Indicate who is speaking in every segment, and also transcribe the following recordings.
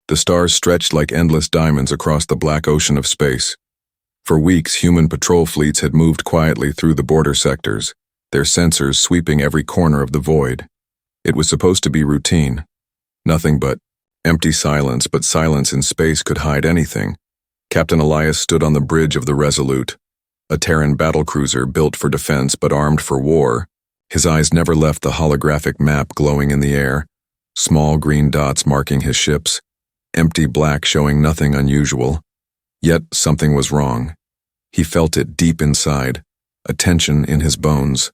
Speaker 1: The stars stretched like endless diamonds across the black ocean of space. For weeks, human patrol fleets had moved quietly through the border sectors, their sensors sweeping every corner of the void. It was supposed to be routine. Nothing but empty silence, but silence in space could hide anything. Captain Elias stood on the bridge of the Resolute, a Terran battlecruiser built for defense but armed for war. His eyes never left the holographic map glowing in the air, small green dots marking his ships, empty black showing nothing unusual. Yet something was wrong. He felt it deep inside, a tension in his bones.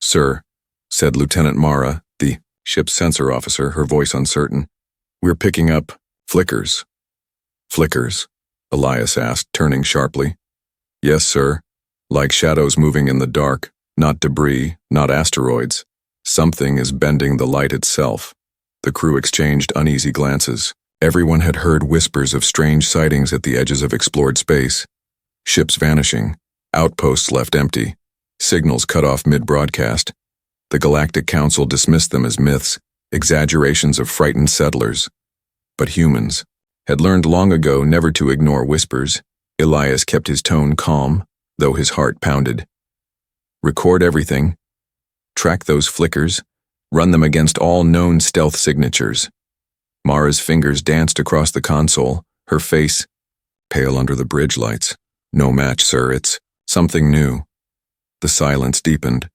Speaker 1: "Sir," said Lieutenant Mara, the ship's sensor officer, her voice uncertain, "we're picking up flickers." "Flickers?" Elias asked, turning sharply. "Yes, sir. Like shadows moving in the dark, not debris, not asteroids. Something is bending the light itself." The crew exchanged uneasy glances. Everyone had heard whispers of strange sightings at the edges of explored space. Ships vanishing, outposts left empty, signals cut off mid-broadcast. The Galactic Council dismissed them as myths, exaggerations of frightened settlers. But humans had learned long ago never to ignore whispers. Elias kept his tone calm, though his heart pounded. "Record everything. Track those flickers. Run them against all known stealth signatures." Mara's fingers danced across the console, her face pale under the bridge lights. "No match, sir. It's something new." The silence deepened,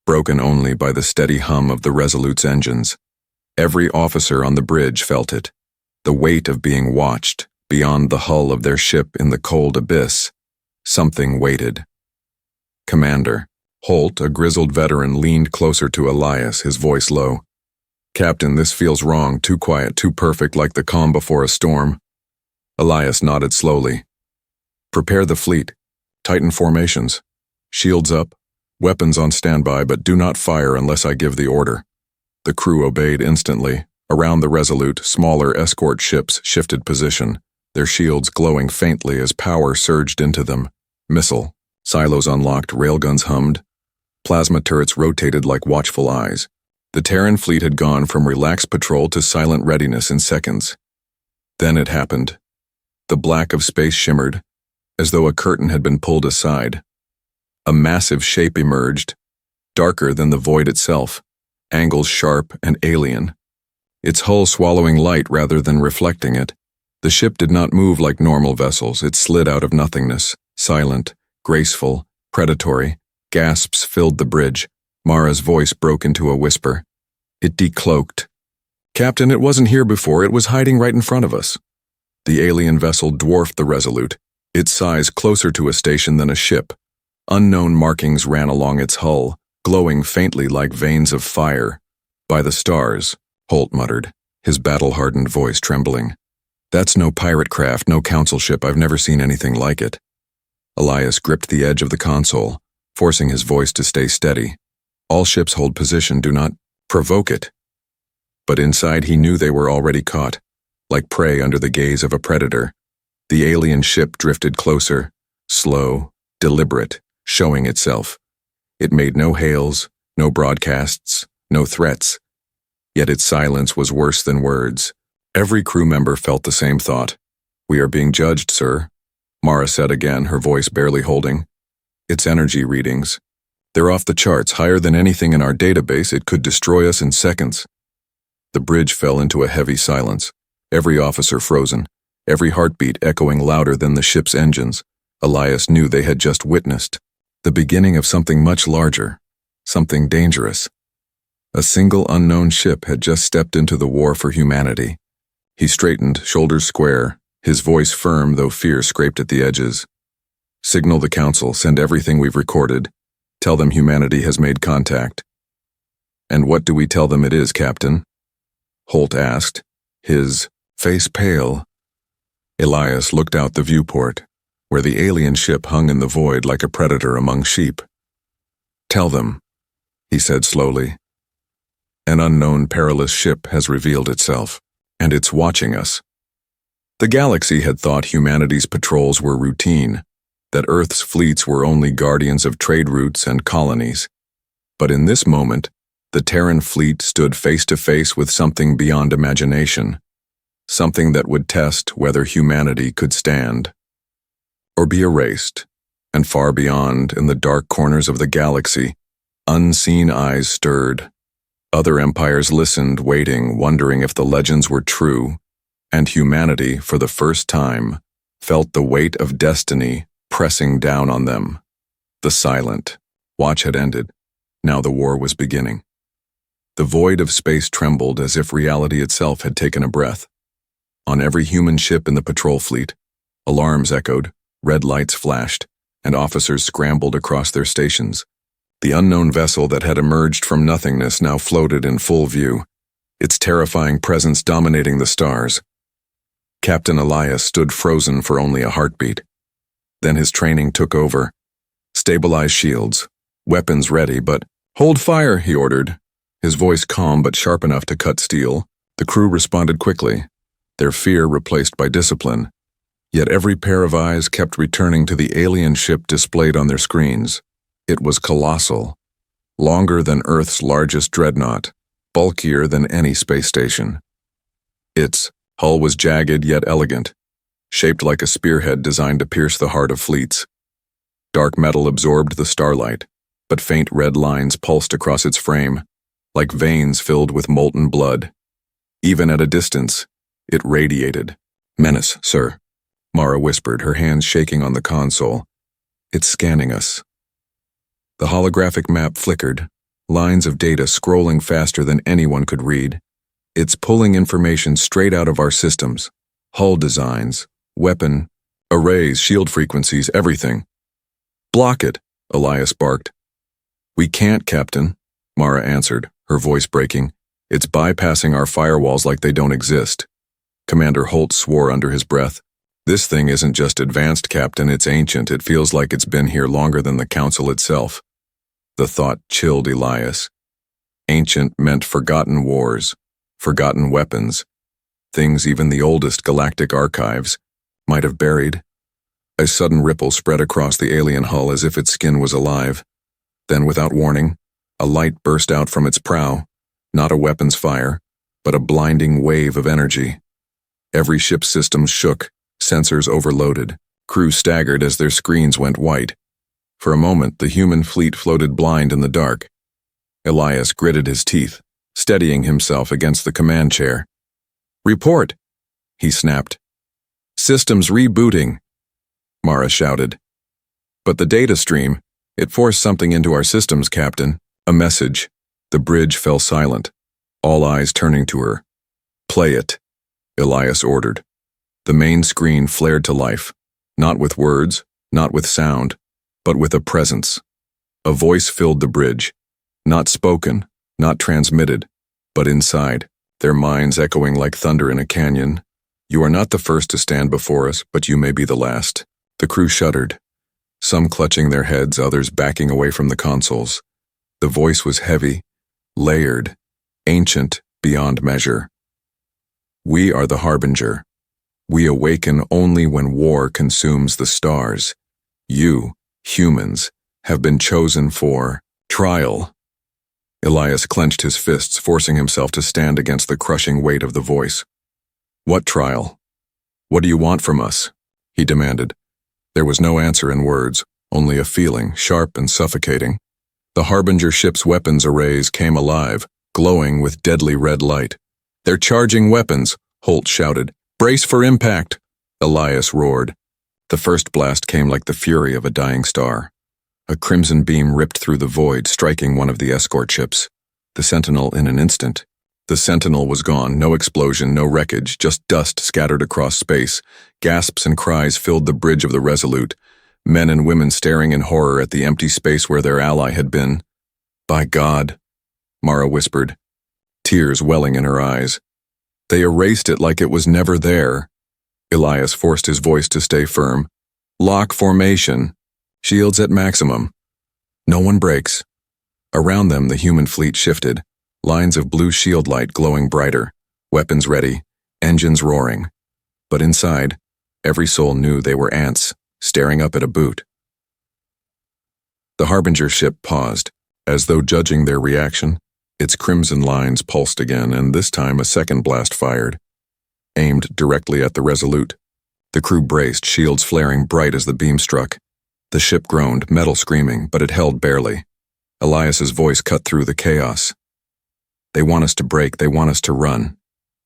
Speaker 1: broken only by the steady hum of the Resolute's engines. Every officer on the bridge felt it, the weight of being watched beyond the hull of their ship in the cold abyss. Something waited. "Commander." Holt, a grizzled veteran, leaned closer to Elias, his voice low. "Captain, this feels wrong, too quiet, too perfect, like the calm before a storm." Elias nodded slowly. "Prepare the fleet. Tighten formations. Shields up. Weapons on standby, but do not fire unless I give the order." The crew obeyed instantly. Around the Resolute, smaller escort ships shifted position, their shields glowing faintly as power surged into them. Missile silos unlocked, railguns hummed. Plasma turrets rotated like watchful eyes. The Terran fleet had gone from relaxed patrol to silent readiness in seconds. Then it happened. The black of space shimmered, as though a curtain had been pulled aside. A massive shape emerged, darker than the void itself, angles sharp and alien. Its hull swallowing light rather than reflecting it. The ship did not move like normal vessels. It slid out of nothingness, silent, graceful, predatory. Gasps filled the bridge. Mara's voice broke into a whisper. It decloaked. "Captain, it wasn't here before. It was hiding right in front of us." The alien vessel dwarfed the Resolute, its size closer to a station than a ship. Unknown markings ran along its hull, glowing faintly like veins of fire. "By the stars," Holt muttered, his battle-hardened voice trembling. "That's no pirate craft, no council ship. I've never seen anything like it." Elias gripped the edge of the console, forcing his voice to stay steady. "All ships hold position, do not provoke it." But inside he knew they were already caught, like prey under the gaze of a predator. The alien ship drifted closer, slow, deliberate, showing itself. It made no hails, no broadcasts, no threats. Yet its silence was worse than words. Every crew member felt the same thought. "We are being judged, sir," Mara said again, her voice barely holding. "Its energy readings. They're off the charts, higher than anything in our database. It could destroy us in seconds." The bridge fell into a heavy silence, every officer frozen, every heartbeat echoing louder than the ship's engines. Elias knew they had just witnessed the beginning of something much larger, something dangerous. A single unknown ship had just stepped into the war for humanity. He straightened, shoulders square, his voice firm though fear scraped at the edges. "Signal the council, send everything we've recorded. Tell them humanity has made contact." "And what do we tell them it is, Captain?" Holt asked, his face pale. Elias looked out the viewport, where the alien ship hung in the void like a predator among sheep. "Tell them," he said slowly. "An unknown perilous ship has revealed itself, and it's watching us." The galaxy had thought humanity's patrols were routine, that Earth's fleets were only guardians of trade routes and colonies. But in this moment, the Terran fleet stood face to face with something beyond imagination. something that would test whether humanity could stand or be erased. And far beyond, in the dark corners of the galaxy, unseen eyes stirred. Other empires listened, waiting, wondering if the legends were true, and humanity, for the first time, felt the weight of destiny pressing down on them. The silent watch had ended. Now the war was beginning. The void of space trembled as if reality itself had taken a breath. On every human ship in the patrol fleet, alarms echoed, red lights flashed, and officers scrambled across their stations. The unknown vessel that had emerged from nothingness now floated in full view, its terrifying presence dominating the stars. Captain Elias stood frozen for only a heartbeat. Then his training took over. Stabilize shields, weapons ready, but "Hold fire," he ordered, his voice calm but sharp enough to cut steel. The crew responded quickly, their fear replaced by discipline. Yet every pair of eyes kept returning to the alien ship displayed on their screens. It was colossal, longer than Earth's largest dreadnought, bulkier than any space station. Its hull was jagged yet elegant, shaped like a spearhead designed to pierce the heart of fleets. Dark metal absorbed the starlight, but faint red lines pulsed across its frame, like veins filled with molten blood. Even at a distance, it radiated. "Menace, sir," Mara whispered, her hands shaking on the console. "It's scanning us." The holographic map flickered, lines of data scrolling faster than anyone could read. "It's pulling information straight out of our systems. Hull designs, weapon, arrays, shield frequencies, everything." "Block it," Elias barked. "We can't, Captain," Mara answered, her voice breaking. "It's bypassing our firewalls like they don't exist." Commander Holt swore under his breath. "This thing isn't just advanced, Captain, it's ancient. It feels like it's been here longer than the Council itself." The thought chilled Elias. Ancient meant forgotten wars, forgotten weapons, things even the oldest galactic archives might have buried. A sudden ripple spread across the alien hull as if its skin was alive. Then, without warning, a light burst out from its prow, not a weapon's fire, but a blinding wave of energy. Every ship's systems shook, sensors overloaded, crew staggered as their screens went white. For a moment, the human fleet floated blind in the dark. Elias gritted his teeth, steadying himself against the command chair. "Report," he snapped. "Systems rebooting," Mara shouted. "But the data stream, it forced something into our systems, Captain." A message. The bridge fell silent, all eyes turning to her. "Play it," Elias ordered. The main screen flared to life, not with words, not with sound, but with a presence. A voice filled the bridge, not spoken, not transmitted, but inside, their minds echoing like thunder in a canyon. "You are not the first to stand before us, but you may be the last." The crew shuddered, some clutching their heads, others backing away from the consoles. The voice was heavy, layered, ancient beyond measure. "We are the Harbinger. We awaken only when war consumes the stars. You, humans, have been chosen for trial." Elias clenched his fists, forcing himself to stand against the crushing weight of the voice. "What trial? What do you want from us?" he demanded. There was no answer in words, only a feeling, sharp and suffocating. The Harbinger ship's weapons arrays came alive, glowing with deadly red light. "They're charging weapons," Holt shouted. "Brace for impact," Elias roared. The first blast came like the fury of a dying star. A crimson beam ripped through the void, striking one of the escort ships. The Sentinel in an instant. The Sentinel was gone, no explosion, no wreckage, just dust scattered across space. Gasps and cries filled the bridge of the Resolute, men and women staring in horror at the empty space where their ally had been. "By God," Mara whispered, tears welling in her eyes. "They erased it like it was never there." Elias forced his voice to stay firm. "Lock formation. Shields at maximum. No one breaks." Around them, the human fleet shifted, lines of blue shield light glowing brighter, weapons ready, engines roaring. But inside, every soul knew they were ants, staring up at a boot. The Harbinger ship paused, as though judging their reaction. Its crimson lines pulsed again, and this time a second blast fired. aimed directly at the Resolute. The crew braced, shields flaring bright as the beam struck. The ship groaned, metal screaming, but it held barely. Elias's voice cut through the chaos. They want us to break, they want us to run.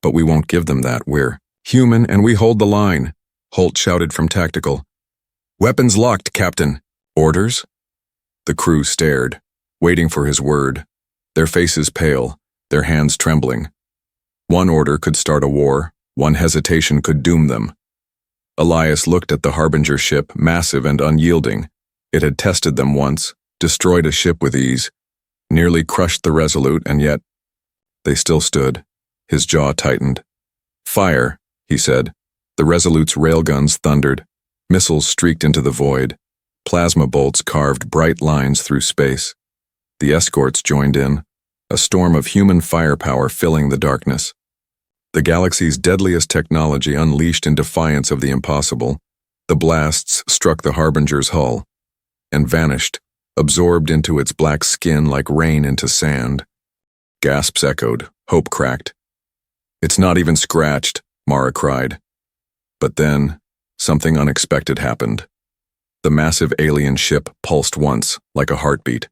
Speaker 1: But we won't give them that, we're human and we hold the line, Holt shouted from tactical. Weapons locked, Captain. Orders? The crew stared, waiting for his word, their faces pale, their hands trembling. One order could start a war, one hesitation could doom them. Elias looked at the Harbinger ship, massive and unyielding. It had tested them once, destroyed a ship with ease, nearly crushed the Resolute, and yet they still stood. His jaw tightened. Fire, he said. The Resolute's railguns thundered. Missiles streaked into the void. Plasma bolts carved bright lines through space. The escorts joined in, a storm of human firepower filling the darkness. The galaxy's deadliest technology unleashed in defiance of the impossible. The blasts struck the Harbinger's hull and vanished, absorbed into its black skin like rain into sand. Gasps echoed, hope cracked. It's not even scratched, Mara cried. But then, something unexpected happened. The massive alien ship pulsed once, like a heartbeat.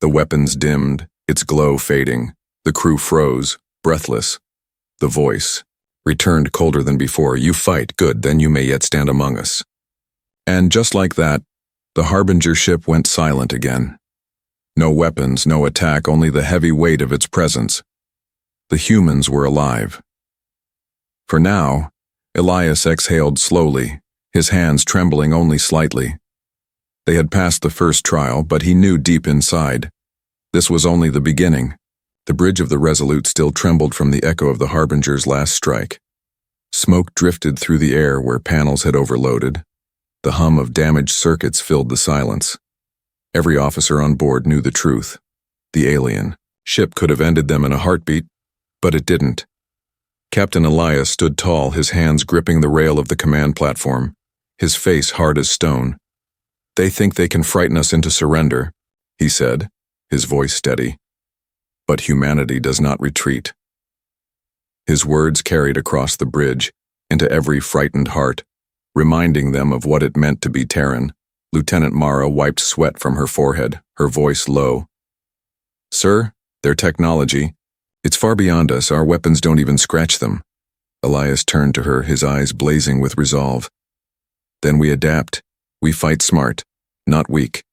Speaker 1: The weapons dimmed, its glow fading. The crew froze, breathless. The voice returned colder than before. You fight, good, then you may yet stand among us. And just like that, the Harbinger ship went silent again. No weapons, no attack, only the heavy weight of its presence. The humans were alive. For now, Elias exhaled slowly, his hands trembling only slightly. They had passed the first trial, but he knew deep inside. This was only the beginning. The bridge of the Resolute still trembled from the echo of the Harbinger's last strike. Smoke drifted through the air where panels had overloaded. The hum of damaged circuits filled the silence. Every officer on board knew the truth. The alien ship could have ended them in a heartbeat, but it didn't. Captain Elias stood tall, his hands gripping the rail of the command platform, his face hard as stone. They think they can frighten us into surrender, he said, his voice steady. But humanity does not retreat. His words carried across the bridge, into every frightened heart, reminding them of what it meant to be Terran. Lieutenant Mara wiped sweat from her forehead, her voice low. Sir, their technology, it's far beyond us, our weapons don't even scratch them. Elias turned to her, his eyes blazing with resolve. Then we adapt. We fight smart, not weak.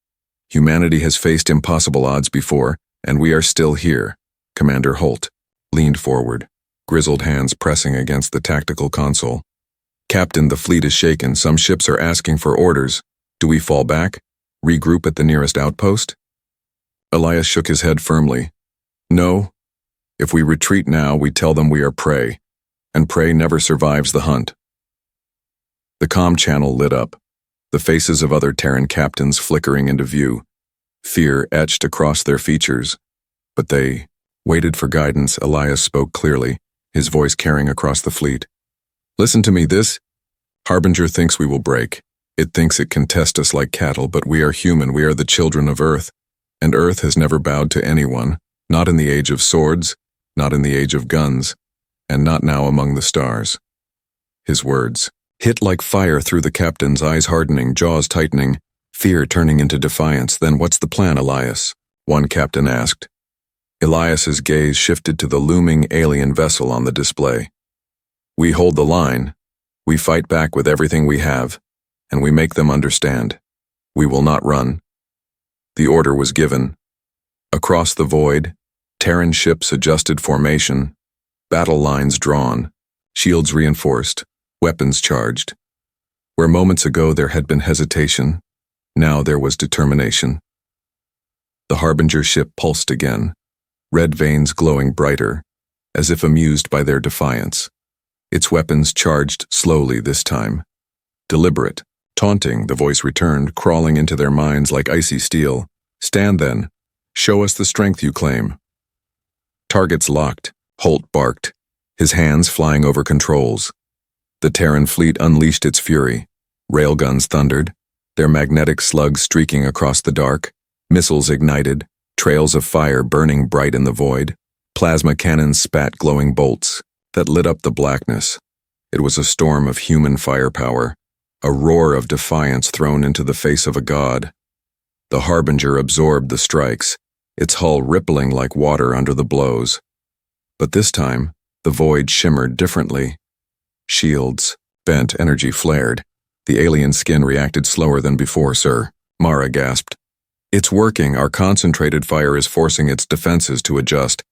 Speaker 1: Humanity has faced impossible odds before, and we are still here. Commander Holt leaned forward, grizzled hands pressing against the tactical console. Captain, the fleet is shaken. Some ships are asking for orders. Do we fall back? Regroup at the nearest outpost? Elias shook his head firmly. No. If we retreat now, we tell them we are prey, and prey never survives the hunt. The comm channel lit up, the faces of other Terran captains flickering into view. Fear etched across their features, but they waited for guidance. Elias spoke clearly, his voice carrying across the fleet. Listen to me, this Harbinger thinks we will break. It thinks it can test us like cattle, but we are human, we are the children of Earth, and Earth has never bowed to anyone, not in the age of swords, not in the age of guns, and not now among the stars. His words hit like fire through the captain's eyes, hardening, jaws tightening, fear turning into defiance. Then what's the plan, Elias? One captain asked. Elias's gaze shifted to the looming alien vessel on the display. We hold the line. We fight back with everything we have, and we make them understand. We will not run. The order was given. Across the void, Terran ships adjusted formation, battle lines drawn, shields reinforced, weapons charged. Where moments ago there had been hesitation, now there was determination. The Harbinger ship pulsed again, red veins glowing brighter, as if amused by their defiance. Its weapons charged slowly this time. Deliberate, taunting, the voice returned, crawling into their minds like icy steel. Stand then. Show us the strength you claim. Targets locked, Holt barked, his hands flying over controls. The Terran fleet unleashed its fury. Railguns thundered, their magnetic slugs streaking across the dark, missiles ignited, trails of fire burning bright in the void. Plasma cannons spat glowing bolts that lit up the blackness. It was a storm of human firepower, a roar of defiance thrown into the face of a god. The Harbinger absorbed the strikes, its hull rippling like water under the blows. But this time, the void shimmered differently. Shields, bent, energy flared. The alien skin reacted slower than before, sir, Mara gasped. It's working. Our concentrated fire is forcing its defenses to adjust.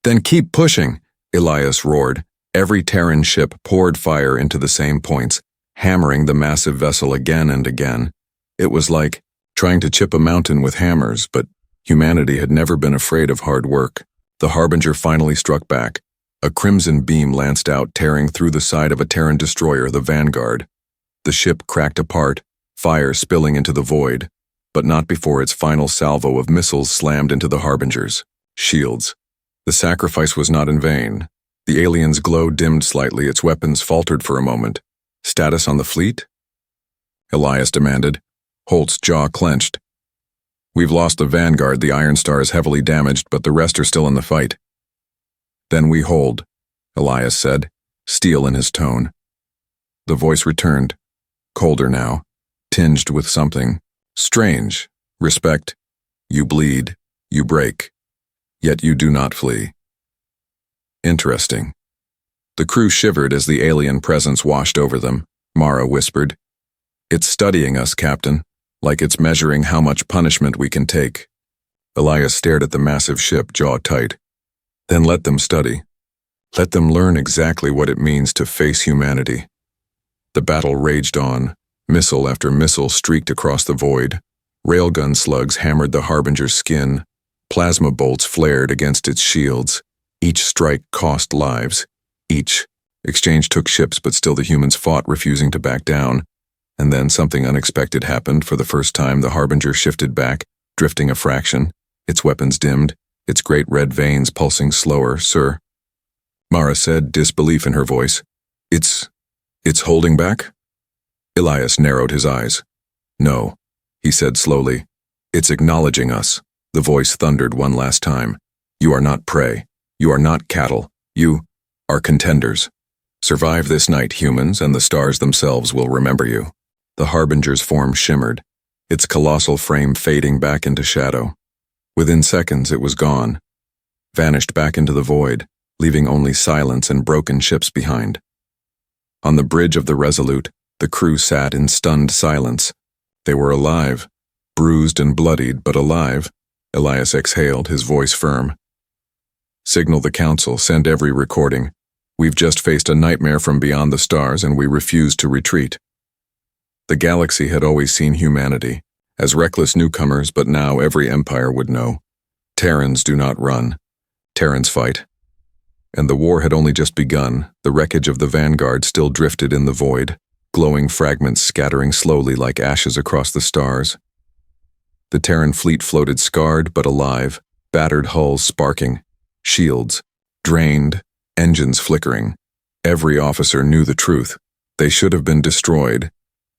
Speaker 1: Then keep pushing, Elias roared. Every Terran ship poured fire into the same points, hammering the massive vessel again and again. It was like trying to chip a mountain with hammers, but humanity had never been afraid of hard work. The Harbinger finally struck back. A crimson beam lanced out, tearing through the side of a Terran destroyer, the Vanguard. The ship cracked apart, fire spilling into the void, but not before its final salvo of missiles slammed into the Harbinger's shields. The sacrifice was not in vain. The alien's glow dimmed slightly, its weapons faltered for a moment. Status on the fleet? Elias demanded. Holt's jaw clenched. We've lost the Vanguard. The Iron Star is heavily damaged, but the rest are still in the fight. Then we hold, Elias said, steel in his tone. The voice returned, colder now, tinged with something strange. Respect. You bleed, you break, yet you do not flee. Interesting. The crew shivered as the alien presence washed over them. Mara whispered. It's studying us, Captain, like it's measuring how much punishment we can take. Elias stared at the massive ship, jaw tight. Then let them study. Let them learn exactly what it means to face humanity. The battle raged on. Missile after missile streaked across the void. Railgun slugs hammered the Harbinger's skin. Plasma bolts flared against its shields. Each strike cost lives. Each exchange took ships, but still the humans fought, refusing to back down. And then something unexpected happened. For the first time, the Harbinger shifted back, drifting a fraction. Its weapons dimmed, its great red veins pulsing slower. Sir, Mara said, disbelief in her voice. It's holding back? Elias narrowed his eyes. No, he said slowly. It's acknowledging us. The voice thundered one last time. You are not prey. You are not cattle. You are contenders. Survive this night, humans, and the stars themselves will remember you. The Harbinger's form shimmered, its colossal frame fading back into shadow. Within seconds, it was gone, vanished back into the void, leaving only silence and broken ships behind. On the bridge of the Resolute, the crew sat in stunned silence. They were alive, bruised and bloodied, but alive. Elias exhaled, his voice firm. Signal the Council, send every recording. We've just faced a nightmare from beyond the stars, and we refuse to retreat. The galaxy had always seen humanity as reckless newcomers, but now every empire would know. Terrans do not run. Terrans fight. And the war had only just begun. The wreckage of the Vanguard still drifted in the void, glowing fragments scattering slowly like ashes across the stars. The Terran fleet floated scarred but alive, battered hulls sparking, shields drained, engines flickering. Every officer knew the truth. They should have been destroyed,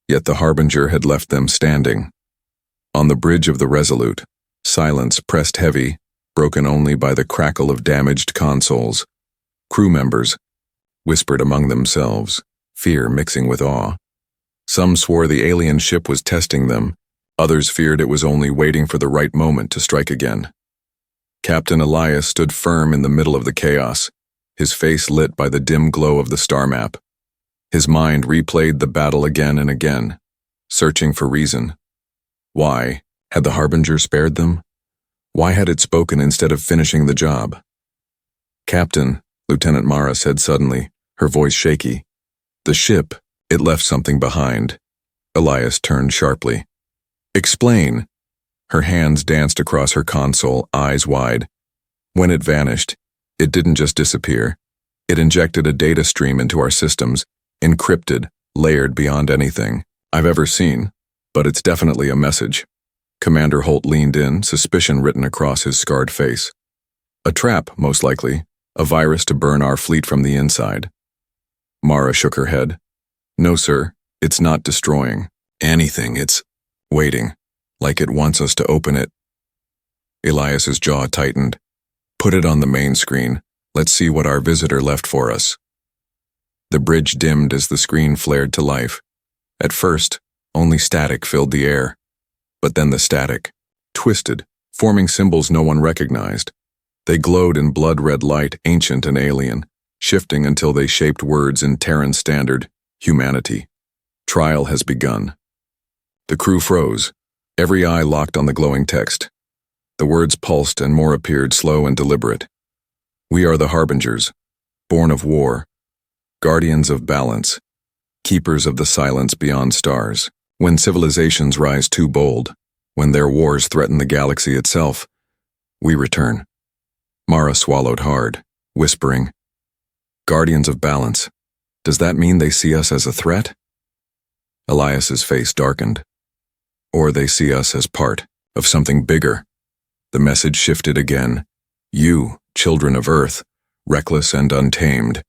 Speaker 1: yet the Harbinger had left them standing. On the bridge of the Resolute, silence pressed heavy, broken only by the crackle of damaged consoles. Crew members whispered among themselves, fear mixing with awe. Some swore the alien ship was testing them. Others feared it was only waiting for the right moment to strike again. Captain Elias stood firm in the middle of the chaos, his face lit by the dim glow of the star map. His mind replayed the battle again and again, searching for reason. Why had the Harbinger spared them? Why had it spoken instead of finishing the job? Captain, Lieutenant Mara said suddenly, her voice shaky. The ship, it left something behind. Elias turned sharply. Explain. Her hands danced across her console, eyes wide. When it vanished, it didn't just disappear. It injected a data stream into our systems, encrypted, layered beyond anything I've ever seen, but it's definitely a message. Commander Holt leaned in, suspicion written across his scarred face. A trap, most likely, a virus to burn our fleet from the inside. Mara shook her head. No, sir, it's not destroying anything, it's waiting, like it wants us to open it. Elias's jaw tightened. Put it on the main screen. Let's see what our visitor left for us. The bridge dimmed as the screen flared to life. At first, only static filled the air. But then the static twisted, forming symbols no one recognized. They glowed in blood-red light, ancient and alien, shifting until they shaped words in Terran standard, humanity. Trial has begun. The crew froze, every eye locked on the glowing text. The words pulsed and more appeared, slow and deliberate. We are the harbingers, born of war, guardians of balance, keepers of the silence beyond stars. When civilizations rise too bold, when their wars threaten the galaxy itself, we return. Mara swallowed hard, whispering, Guardians of balance. Does that mean they see us as a threat? Elias's face darkened. Or they see us as part of something bigger. The message shifted again. You, children of Earth, reckless and untamed,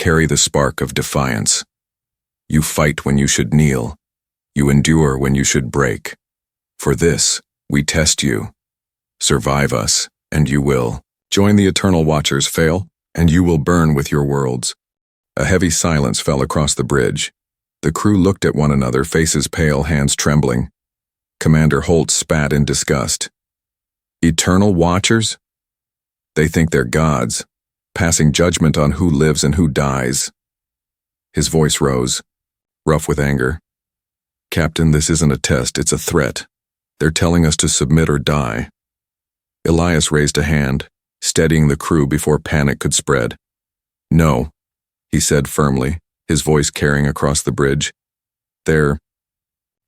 Speaker 1: carry the spark of defiance. You fight when you should kneel. You endure when you should break. For this, we test you. Survive us, and you will. Join the Eternal Watchers, fail, and you will burn with your worlds. A heavy silence fell across the bridge. The crew looked at one another, faces pale, hands trembling. Commander Holt spat in disgust. Eternal Watchers? They think they're gods, passing judgment on who lives and who dies. His voice rose, rough with anger. Captain, this isn't a test, it's a threat. They're telling us to submit or die. Elias raised a hand, steadying the crew before panic could spread. No, he said firmly, his voice carrying across the bridge. They're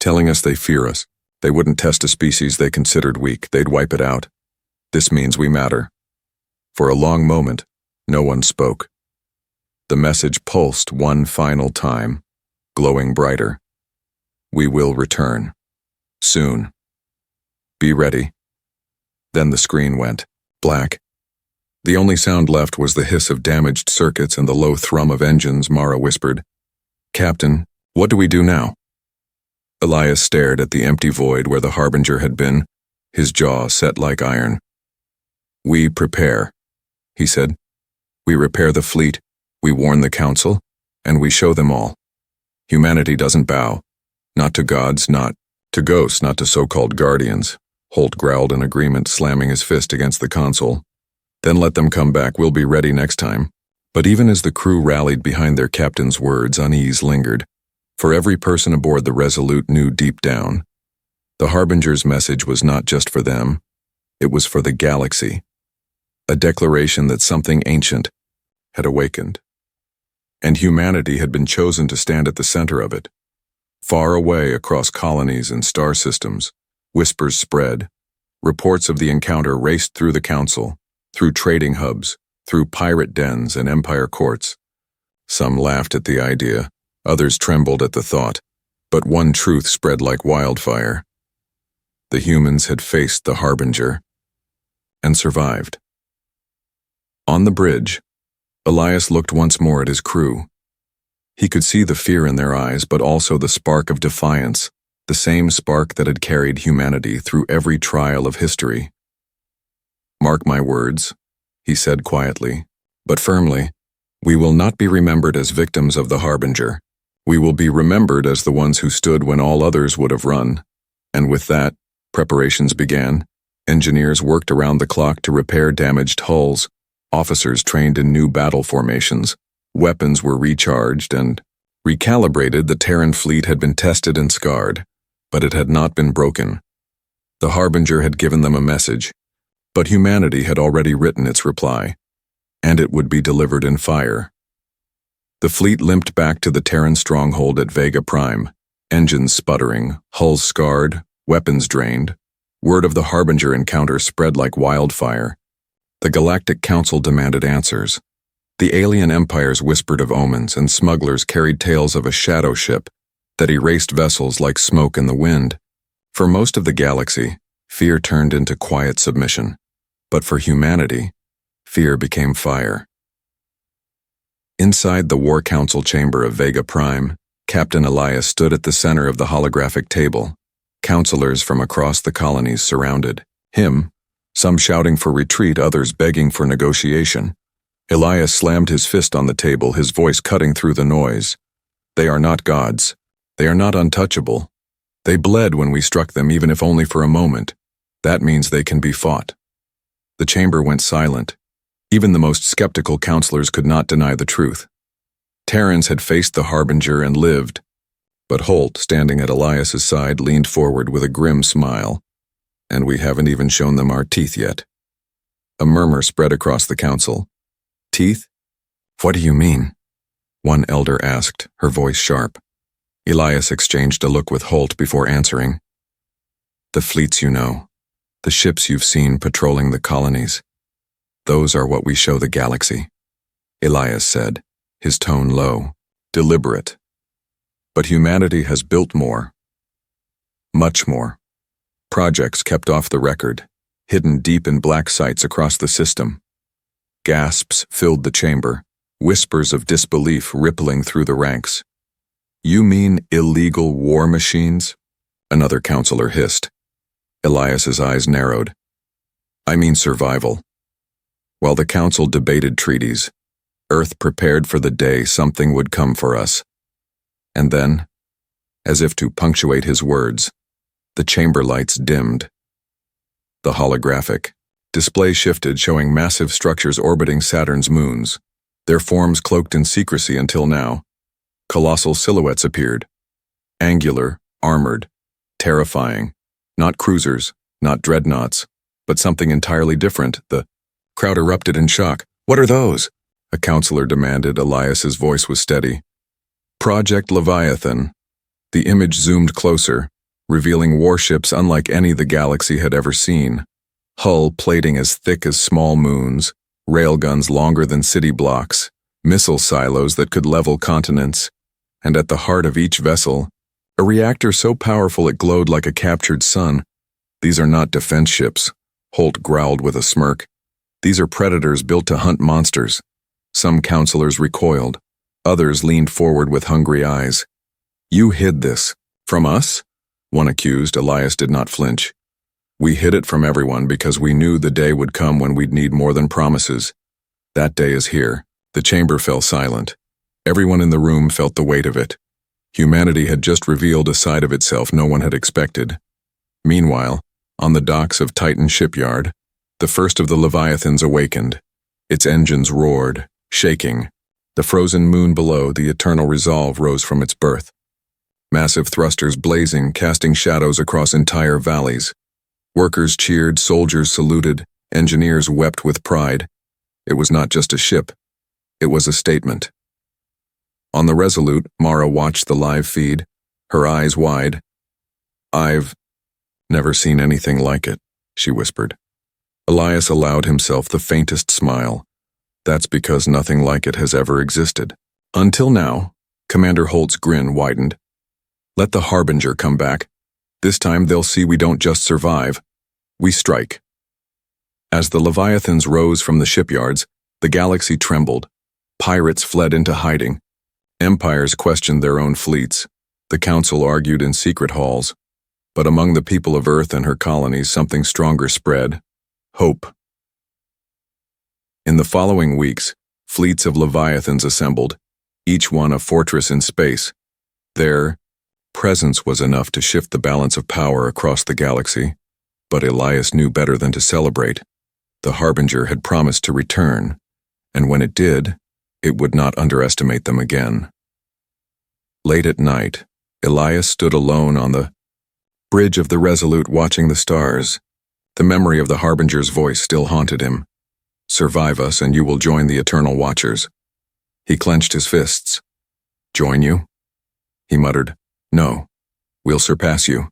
Speaker 1: telling us they fear us. They wouldn't test a species they considered weak. They'd wipe it out. This means we matter. For a long moment, no one spoke. The message pulsed one final time, glowing brighter. We will return. Soon. Be ready. Then the screen went black. The only sound left was the hiss of damaged circuits and the low thrum of engines. Mara whispered, Captain, what do we do now? Elias stared at the empty void where the Harbinger had been, his jaw set like iron. We prepare, he said. We repair the fleet, we warn the Council, and we show them all. Humanity doesn't bow. Not to gods, not to ghosts, not to so-called guardians. Holt growled in agreement, slamming his fist against the console. Then let them come back, we'll be ready next time. But even as the crew rallied behind their captain's words, unease lingered. For every person aboard the Resolute knew deep down, the Harbinger's message was not just for them, it was for the galaxy. A declaration that something ancient had awakened. And humanity had been chosen to stand at the center of it. Far away across colonies and star systems, whispers spread. Reports of the encounter raced through the Council, through trading hubs, through pirate dens and empire courts. Some laughed at the idea, others trembled at the thought, but one truth spread like wildfire. The humans had faced the Harbinger and survived. On the bridge, Elias looked once more at his crew. He could see the fear in their eyes, but also the spark of defiance, the same spark that had carried humanity through every trial of history. Mark my words, he said quietly, but firmly, we will not be remembered as victims of the Harbinger. We will be remembered as the ones who stood when all others would have run. And with that, preparations began. Engineers worked around the clock to repair damaged hulls. Officers trained in new battle formations. Weapons were recharged and recalibrated. The Terran fleet had been tested and scarred, but it had not been broken. The Harbinger had given them a message, but humanity had already written its reply, and it would be delivered in fire. The fleet limped back to the Terran stronghold at Vega Prime, engines sputtering, hulls scarred, weapons drained. Word of the Harbinger encounter spread like wildfire. The Galactic Council demanded answers. The alien empires whispered of omens, and smugglers carried tales of a shadow ship that erased vessels like smoke in the wind. For most of the galaxy, fear turned into quiet submission. But for humanity, fear became fire. Inside the War Council chamber of Vega Prime, Captain Elias stood at the center of the holographic table. Counselors from across the colonies surrounded him, some shouting for retreat, others begging for negotiation. Elias slammed his fist on the table, his voice cutting through the noise. They are not gods. They are not untouchable. They bled when we struck them, even if only for a moment. That means they can be fought. The chamber went silent. Even the most skeptical counselors could not deny the truth. Terrans had faced the Harbinger and lived, but Holt, standing at Elias's side, leaned forward with a grim smile. And we haven't even shown them our teeth yet. A murmur spread across the council. Teeth? What do you mean? One elder asked, her voice sharp. Elias exchanged a look with Holt before answering. The fleets you know, the ships you've seen patrolling the colonies, those are what we show the galaxy, Elias said, his tone low, deliberate. But humanity has built more. Much more. Projects kept off the record, hidden deep in black sites across the system. Gasps filled the chamber, whispers of disbelief rippling through the ranks. You mean illegal war machines? Another counselor hissed. Elias's eyes narrowed. I mean survival. While the council debated treaties, Earth prepared for the day something would come for us. And then, as if to punctuate his words, the chamber lights dimmed. The holographic display shifted, showing massive structures orbiting Saturn's moons, their forms cloaked in secrecy until now. Colossal silhouettes appeared. Angular, armored, terrifying. Not cruisers, not dreadnoughts, but something entirely different. The crowd erupted in shock. What are those? A counselor demanded. Elias's voice was steady. Project Leviathan. The image zoomed closer, revealing warships unlike any the galaxy had ever seen. Hull plating as thick as small moons, railguns longer than city blocks, missile silos that could level continents, and at the heart of each vessel, a reactor so powerful it glowed like a captured sun. These are not defense ships, Holt growled with a smirk. These are predators built to hunt monsters. Some counselors recoiled. Others leaned forward with hungry eyes. You hid this. From us? One accused. Elias did not flinch. We hid it from everyone because we knew the day would come when we'd need more than promises. That day is here. The chamber fell silent. Everyone in the room felt the weight of it. Humanity had just revealed a side of itself no one had expected. Meanwhile, on the docks of Titan shipyard, the first of the Leviathans awakened. Its engines roared, shaking. The frozen moon below, the eternal resolve, rose from its birth. Massive thrusters blazing, casting shadows across entire valleys. Workers cheered, soldiers saluted, engineers wept with pride. It was not just a ship. It was a statement. On the Resolute, Mara watched the live feed, her eyes wide. I've never seen anything like it, she whispered. Elias allowed himself the faintest smile. That's because nothing like it has ever existed. Until now, Commander Holt's grin widened. Let the Harbinger come back. This time they'll see we don't just survive. We strike. As the Leviathans rose from the shipyards, the galaxy trembled. Pirates fled into hiding. Empires questioned their own fleets. The council argued in secret halls. But among the people of Earth and her colonies, something stronger spread. Hope. In the following weeks, fleets of Leviathans assembled, each one a fortress in space. Their presence was enough to shift the balance of power across the galaxy, but Elias knew better than to celebrate. The Harbinger had promised to return, and when it did, it would not underestimate them again. Late at night, Elias stood alone on the bridge of the Resolute watching the stars. The memory of the Harbinger's voice still haunted him. Survive us and you will join the Eternal Watchers. He clenched his fists. Join you? He muttered. No, we'll surpass you.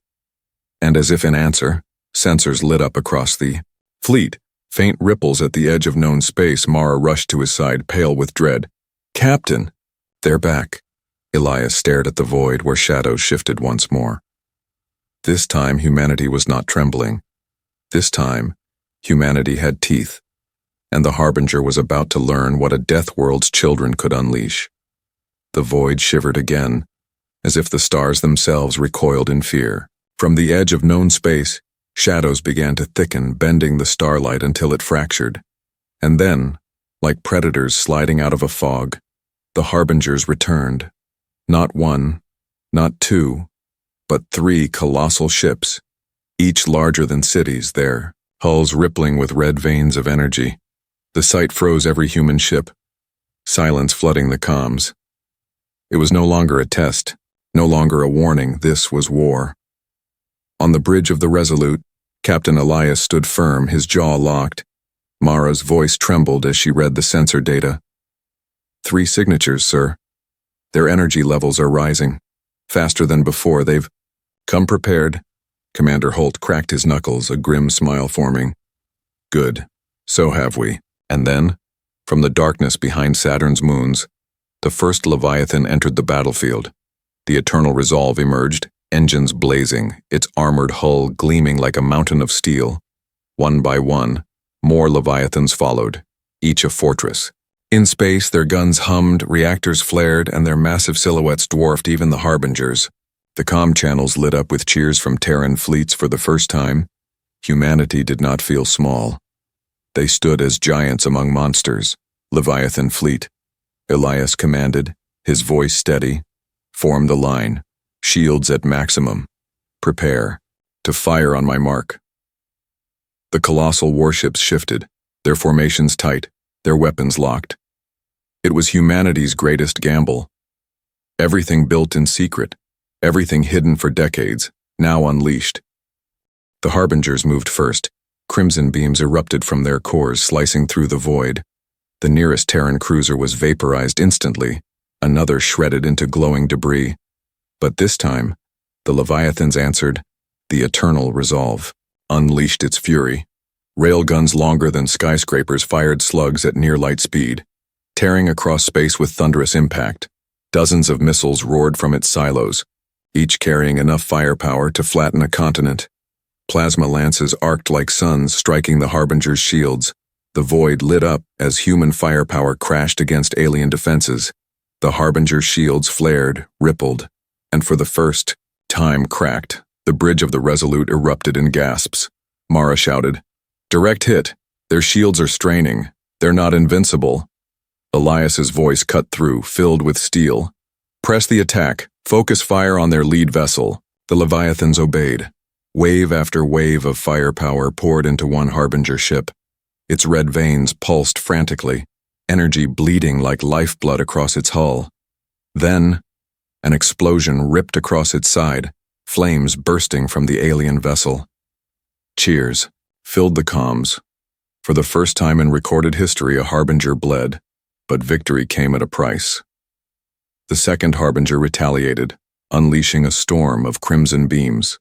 Speaker 1: And as if in answer, sensors lit up across the fleet. Faint ripples at the edge of known space. Mara rushed to his side, pale with dread. Captain! They're back. Elias stared at the void where shadows shifted once more. This time humanity was not trembling. This time, humanity had teeth, and the Harbinger was about to learn what a death world's children could unleash. The void shivered again, as if the stars themselves recoiled in fear. From the edge of known space, shadows began to thicken, bending the starlight until it fractured. And then, Like predators sliding out of a fog, the harbingers returned. Not one, not two, but three colossal ships, each larger than cities, their hulls rippling with red veins of energy. The sight froze every human ship, silence flooding the comms. It was no longer a test, no longer a warning. This was war. On the bridge of the Resolute, Captain Elias stood firm, his jaw locked. Mara's voice trembled as she read the sensor data. 3 signatures, sir. Their energy levels are rising. Faster than before. They've come prepared. Commander Holt cracked his knuckles, a grim smile forming. Good. So have we. And then, from the darkness behind Saturn's moons, the first Leviathan entered the battlefield. The Eternal Resolve emerged, engines blazing, its armored hull gleaming like a mountain of steel. One by one, more Leviathans followed, each a fortress. In space, their guns hummed, reactors flared, and their massive silhouettes dwarfed even the harbingers. The comm channels lit up with cheers from Terran fleets for the first time. Humanity did not feel small. They stood as giants among monsters. Leviathan fleet. Elias commanded, his voice steady. Form the line. Shields at maximum. Prepare. To fire on my mark. The colossal warships shifted, their formations tight, their weapons locked. It was humanity's greatest gamble. Everything built in secret, everything hidden for decades, now unleashed. The harbingers moved first. Crimson beams erupted from their cores, slicing through the void. The nearest Terran cruiser was vaporized instantly, another shredded into glowing debris. But this time, the Leviathans answered. The Eternal Resolve unleashed its fury. Railguns longer than skyscrapers fired slugs at near light speed, tearing across space with thunderous impact. Dozens of missiles roared from its silos, each carrying enough firepower to flatten a continent. Plasma lances arced like suns, striking the harbingers' shields. The void lit up as human firepower crashed against alien defenses. The harbingers' shields flared, rippled, and for the first time cracked. The bridge of the Resolute erupted in gasps. Mara shouted, "Direct hit. Their shields are straining. They're not invincible." Elias's voice cut through, filled with steel. "Press the attack. Focus fire on their lead vessel." The Leviathans obeyed. Wave after wave of firepower poured into one harbinger ship. Its red veins pulsed frantically, energy bleeding like lifeblood across its hull. Then, an explosion ripped across its side, flames bursting from the alien vessel. Cheers filled the comms. For the first time in recorded history, a harbinger bled, but victory came at a price. The second harbinger retaliated, unleashing a storm of crimson beams.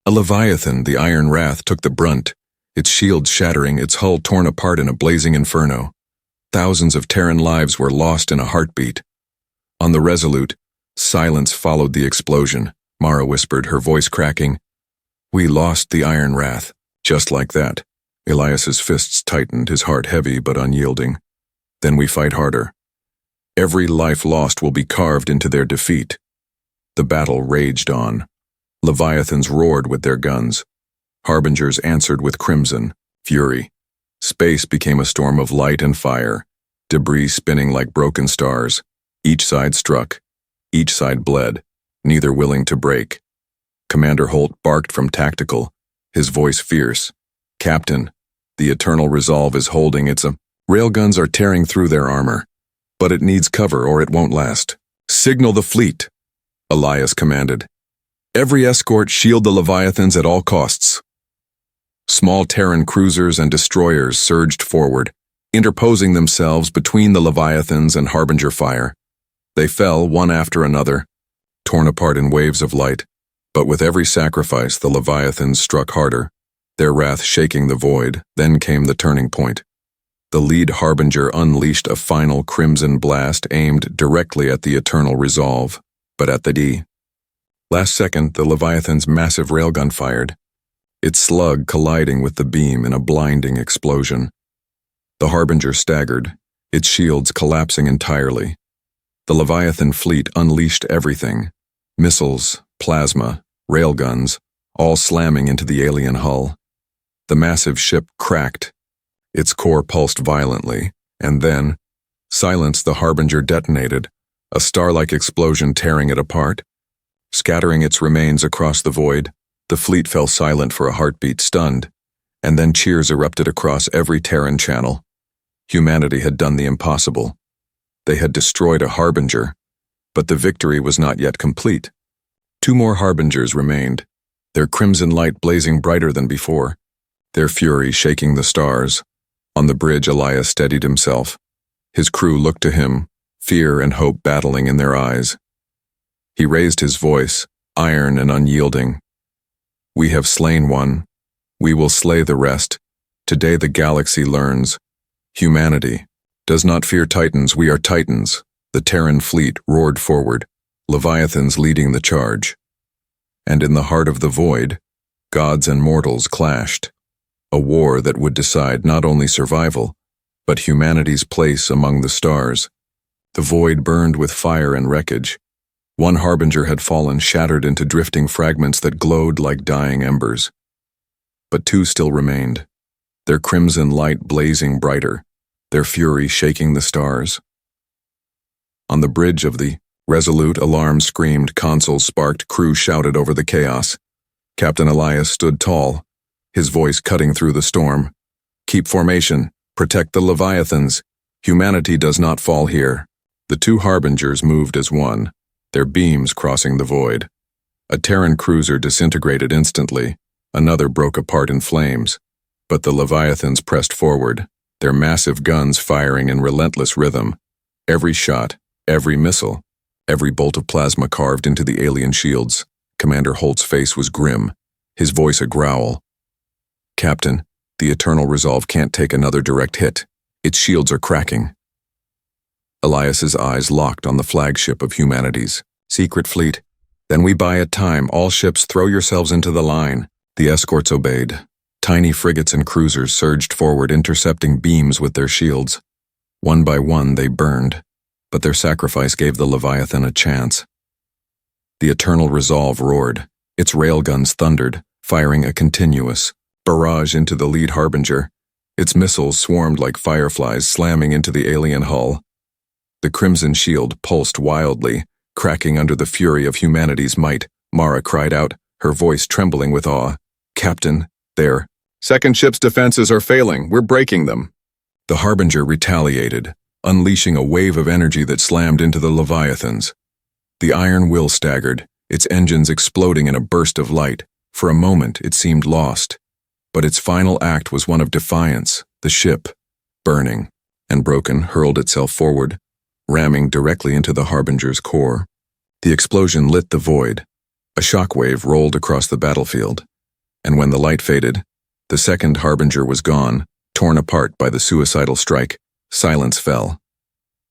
Speaker 1: A Leviathan, the Iron Wrath, took the brunt, its shield shattering, its hull torn apart in a blazing inferno. Thousands of Terran lives were lost in a heartbeat. On the Resolute, silence followed the explosion. Mara whispered, her voice cracking. "We lost the Iron Wrath." Just like that. Elias's fists tightened, his heart heavy but unyielding. "Then we fight harder. Every life lost will be carved into their defeat." The battle raged on. Leviathans roared with their guns. Harbingers answered with crimson, fury. Space became a storm of light and fire, debris spinning like broken stars. Each side struck. Each side bled, neither willing to break. Commander Holt barked from tactical, his voice fierce. "Captain, the Eternal Resolve is holding its railguns are tearing through their armor, but it needs cover or it won't last. Signal the fleet," Elias commanded. "Every escort shield the Leviathans at all costs." Small Terran cruisers and destroyers surged forward, interposing themselves between the Leviathans and harbinger fire. They fell one after another, torn apart in waves of light. But with every sacrifice, the Leviathans struck harder, their wrath shaking the void. Then came the turning point. The lead harbinger unleashed a final crimson blast aimed directly at the Eternal Resolve, but at the last second, the Leviathan's massive railgun fired, its slug colliding with the beam in a blinding explosion. The harbinger staggered, its shields collapsing entirely. The Leviathan fleet unleashed everything, missiles, plasma, railguns, all slamming into the alien hull. The massive ship cracked. Its core pulsed violently, And then, silence, the Harbinger detonated, a star-like explosion tearing it apart. Scattering its remains across the void, the fleet fell silent for a heartbeat, stunned, and then cheers erupted across every Terran channel. Humanity had done the impossible. They had destroyed a Harbinger, but the victory was not yet complete. 2 more Harbingers remained, their crimson light blazing brighter than before, their fury shaking the stars. On the bridge, Elias steadied himself. His crew looked to him, fear and hope battling in their eyes. He raised his voice, iron and unyielding. "We have slain one. We will slay the rest. Today the galaxy learns. Humanity does not fear titans, we are titans." The Terran fleet roared forward, Leviathans leading the charge. And in the heart of the void, gods and mortals clashed. A war that would decide not only survival, but humanity's place among the stars. The void burned with fire and wreckage. One Harbinger had fallen, shattered into drifting fragments that glowed like dying embers. But 2 still remained, their crimson light blazing brighter, their fury shaking the stars. On the bridge of the Resolute, alarm screamed, consoles sparked, crew shouted over the chaos. Captain Elias stood tall, his voice cutting through the storm. "Keep formation, protect the Leviathans. Humanity does not fall here." The 2 Harbingers moved as one, their beams crossing the void. A Terran cruiser disintegrated instantly, another broke apart in flames, but the Leviathans pressed forward, their massive guns firing in relentless rhythm. Every shot, every missile, every bolt of plasma carved into the alien shields. Commander Holt's face was grim, his voice a growl. "Captain, the Eternal Resolve can't take another direct hit. Its shields are cracking." Elias's eyes locked on the flagship of humanity's secret fleet. "Then we buy it time. All ships, throw yourselves into the line." The escorts obeyed. Tiny frigates and cruisers surged forward, intercepting beams with their shields. One by one they burned, but their sacrifice gave the Leviathan a chance. The Eternal Resolve roared. Its railguns thundered, firing a continuous barrage into the lead Harbinger. Its missiles swarmed like fireflies, slamming into the alien hull. The crimson shield pulsed wildly, cracking under the fury of humanity's might. Mara cried out, her voice trembling with awe. "Captain, their second ship's defenses are failing. We're breaking them." The Harbinger retaliated, unleashing a wave of energy that slammed into the Leviathans. The iron will staggered, its engines exploding in a burst of light. For a moment, it seemed lost. But its final act was one of defiance. The ship, burning and broken, hurled itself forward, ramming directly into the Harbinger's core. The explosion lit the void. A shockwave rolled across the battlefield. And when the light faded, the second Harbinger was gone, torn apart by the suicidal strike. Silence fell.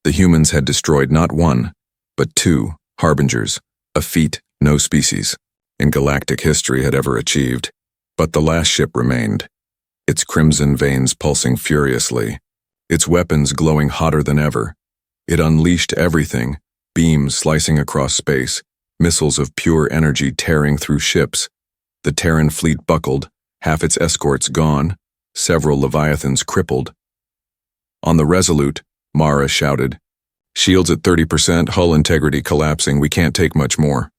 Speaker 1: The humans had destroyed not 1, but 2 Harbingers, a feat no species in galactic history had ever achieved. But the last ship remained, its crimson veins pulsing furiously, its weapons glowing hotter than ever. It unleashed everything, beams slicing across space, missiles of pure energy tearing through ships. The Terran fleet buckled, half its escorts gone, several Leviathans crippled. On the Resolute, Mara shouted, "Shields at 30%, hull integrity collapsing, we can't take much more."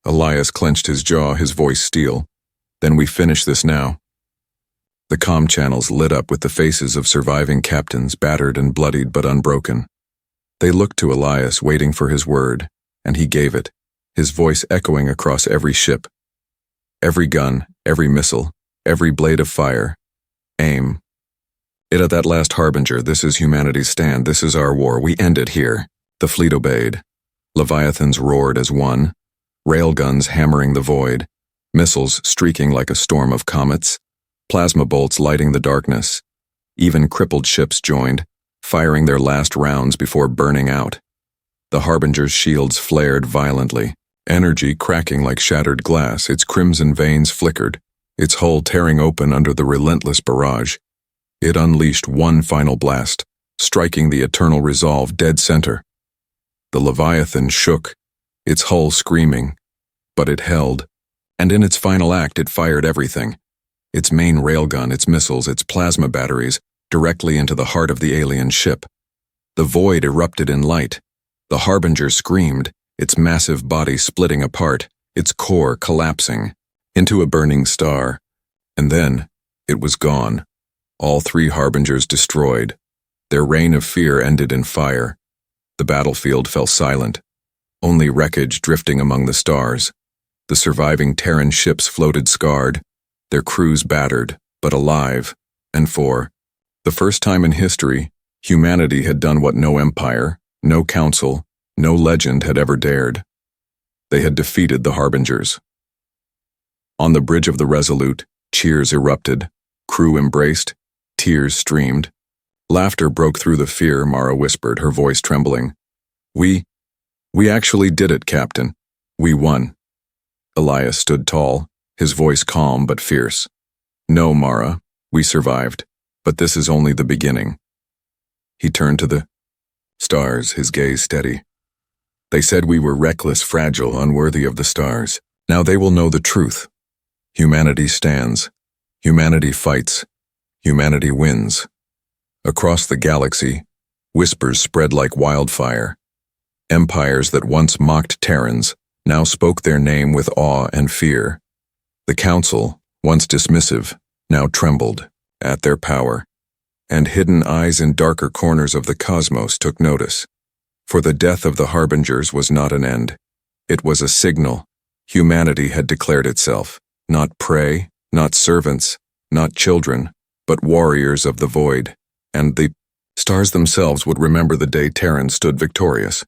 Speaker 1: Elias clenched his jaw, his voice steel. "Then we finish this now." The comm channels lit up with the faces of surviving captains, battered and bloodied but unbroken. They looked to Elias, waiting for his word, and he gave it, his voice echoing across every ship. Every gun, every missile, every blade of fire. Aim. It at that last Harbinger, this is humanity's stand, this is our war, we end it here. The fleet obeyed. Leviathans roared as one, railguns hammering the void, missiles streaking like a storm of comets, plasma bolts lighting the darkness. Even crippled ships joined, firing their last rounds before burning out. The Harbinger's shields flared violently, energy cracking like shattered glass, its crimson veins flickered, its hull tearing open under the relentless barrage. It unleashed one final blast, striking the Eternal Resolve dead center. The Leviathan shook, its hull screaming, but it held, and in its final act it fired everything. Its main railgun, its missiles, its plasma batteries, directly into the heart of the alien ship. The void erupted in light. The Harbinger screamed, its massive body splitting apart, its core collapsing into a burning star. And then, it was gone. All 3 Harbingers destroyed. Their reign of fear ended in fire. The battlefield fell silent. Only wreckage drifting among the stars. The surviving Terran ships floated scarred, their crews battered, but alive, and for the first time in history, humanity had done what no empire, no council, no legend had ever dared. They had defeated the Harbingers. On the bridge of the Resolute, cheers erupted, crew embraced, tears streamed. Laughter broke through the fear, Mara whispered, her voice trembling. We actually did it, Captain. We won. Elias stood tall, his voice calm but fierce. No, Mara, we survived, but this is only the beginning. He turned to the stars, his gaze steady. They said we were reckless, fragile, unworthy of the stars. Now they will know the truth. Humanity stands. Humanity fights. Humanity wins. Across the galaxy, whispers spread like wildfire. Empires that once mocked Terrans now spoke their name with awe and fear. The Council, once dismissive, now trembled at their power, and hidden eyes in darker corners of the cosmos took notice. For the death of the Harbingers was not an end. It was a signal. Humanity had declared itself, not prey, not servants, not children, but warriors of the void, and the stars themselves would remember the day Terran stood victorious.